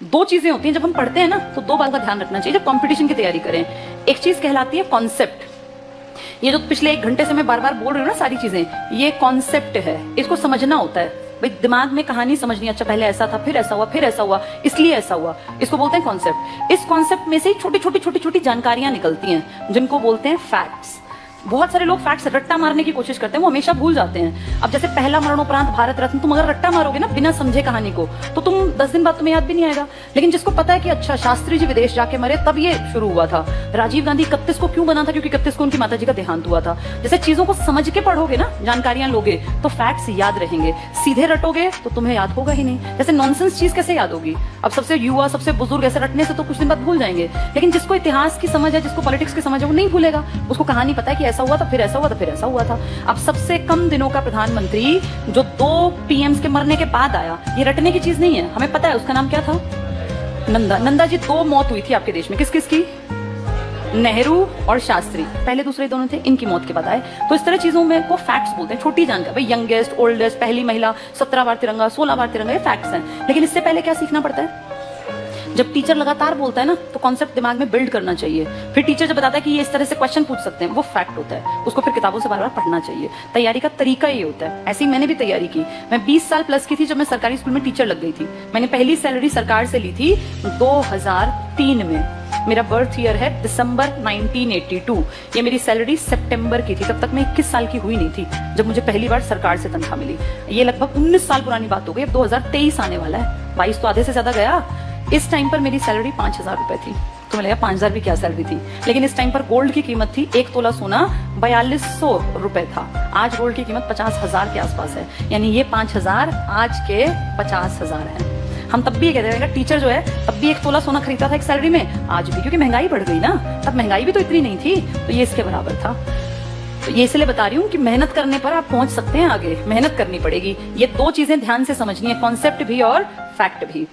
दो चीजें होती हैं जब हम पढ़ते हैं ना, तो दो बात का ध्यान रखना चाहिए जब कंपटीशन की तैयारी करें। एक चीज कहलाती है कॉन्सेप्ट। ये जो पिछले 1 घंटे से मैं बार बार बोल रही हूँ ना सारी चीजें, ये कॉन्सेप्ट है, इसको समझना होता है। भाई दिमाग में कहानी समझनी, अच्छा पहले ऐसा था, फिर ऐसा हुआ, फिर ऐसा हुआ, इसलिए ऐसा हुआ, इसको बोलते हैं कॉन्सेप्ट। इस कॉन्सेप्ट में से छोटी छोटी जानकारियां निकलती हैं जिनको बोलते हैं फैक्ट्स। बहुत सारे लोग फैक्ट्स रट्टा मारने की कोशिश करते हैं, वो हमेशा भूल जाते हैं। अब जैसे पहला मरणोपरांत भारत रत्न, तुम अगर रट्टा मारोगे ना बिना समझे कहानी को, तो तुम 10 दिन बाद तुम्हें याद भी नहीं आएगा। लेकिन जिसको पता है कि अच्छा शास्त्री जी विदेश जाके मरे तब ये शुरू हुआ था, राजीव गांधी 31 को क्यों बना था, क्योंकि 31 को उनकी माताजी का देहांत हुआ था। जैसे चीजों को समझ के पढ़ोगे ना, जानकारियां लोगे, तो फैक्ट्स याद रहेंगे। सीधे रटोगे तो तुम्हें याद होगा ही नहीं। जैसे नॉनसेंस चीज कैसे याद होगी? अब सबसे युवा, सबसे बुजुर्ग ऐसे रटने से तो कुछ दिन बाद भूल जाएंगे। लेकिन जिसको इतिहास की समझ है, जिसको पॉलिटिक्स की समझ है, वो नहीं भूलेगा। उसको कहानी पता है कि ऐसा हुआ था, फिर ऐसा हुआ, फिर ऐसा हुआ था। अब सबसे कम दिनों का प्रधानमंत्री जो 2 पीएम्स के मरने के बाद आया, ये रटने की चीज नहीं है, हमें पता है उसका नाम क्या था, नंदा। नंदा जी 2 मौत हुई थी आपके देश में, किस किस की? नेहरू और शास्त्री, पहले दूसरे दोनों थे, इनकी मौत के बाद आए। तो इस तरह चीजों में को फैक्ट्स बोलते हैं, छोटी जानकारी। भाई यंगेस्ट, ओल्डेस्ट, पहली महिला, 17 बार तिरंगा, 16 बार तिरंगा, ये फैक्ट्स हैं। लेकिन इससे पहले क्या सीखना पड़ता है? जब टीचर लगातार बोलता है ना, तो कॉन्सेप्ट दिमाग में बिल्ड करना चाहिए। फिर टीचर जब बताता है कि ये इस तरह से क्वेश्चन पूछ सकते हैं, वो फैक्ट होता है। उसको फिर किताबों से बार बार पढ़ना चाहिए। तैयारी का तरीका ये होता है। ऐसे ही मैंने भी तैयारी की। मैं 20 साल प्लस की थी जब मैं सरकारी स्कूल में टीचर लग गई थी। मैंने पहली सैलरी सरकार से ली थी 2003 में। मेरा बर्थ ईयर है दिसंबर 1982। ये मेरी सैलरी सितंबर की थी। तब तक मैं 21 साल की हुई नहीं थी जब मुझे पहली बार सरकार से तनख्वाह मिली। ये लगभग 19 साल पुरानी बात हो गई। अब 2023 आने वाला है, 22 तो आधे से ज्यादा गया। इस टाइम पर मेरी सैलरी 5000 रुपए थी। तो मिलेगा 5000 भी क्या सैलरी थी। लेकिन इस टाइम पर गोल्ड की कीमत थी, 1 तोला सोना 4200 रुपए था। आज गोल्ड की कीमत 50,000 के आसपास है। यानी ये 5000 आज के 50,000 है। हम तब भी ये कहते हैं, टीचर जो है तब भी 1 तोला सोना खरीदता था एक सैलरी में, आज भी, क्योंकि महंगाई बढ़ गई ना। तब महंगाई भी तो इतनी नहीं थी, तो ये इसके बराबर था। तो ये इसलिए बता रही हूँ कि मेहनत करने पर आप पहुंच सकते हैं आगे। मेहनत करनी पड़ेगी। ये 2 चीजें ध्यान से समझनी है, कॉन्सेप्ट भी और फैक्ट भी।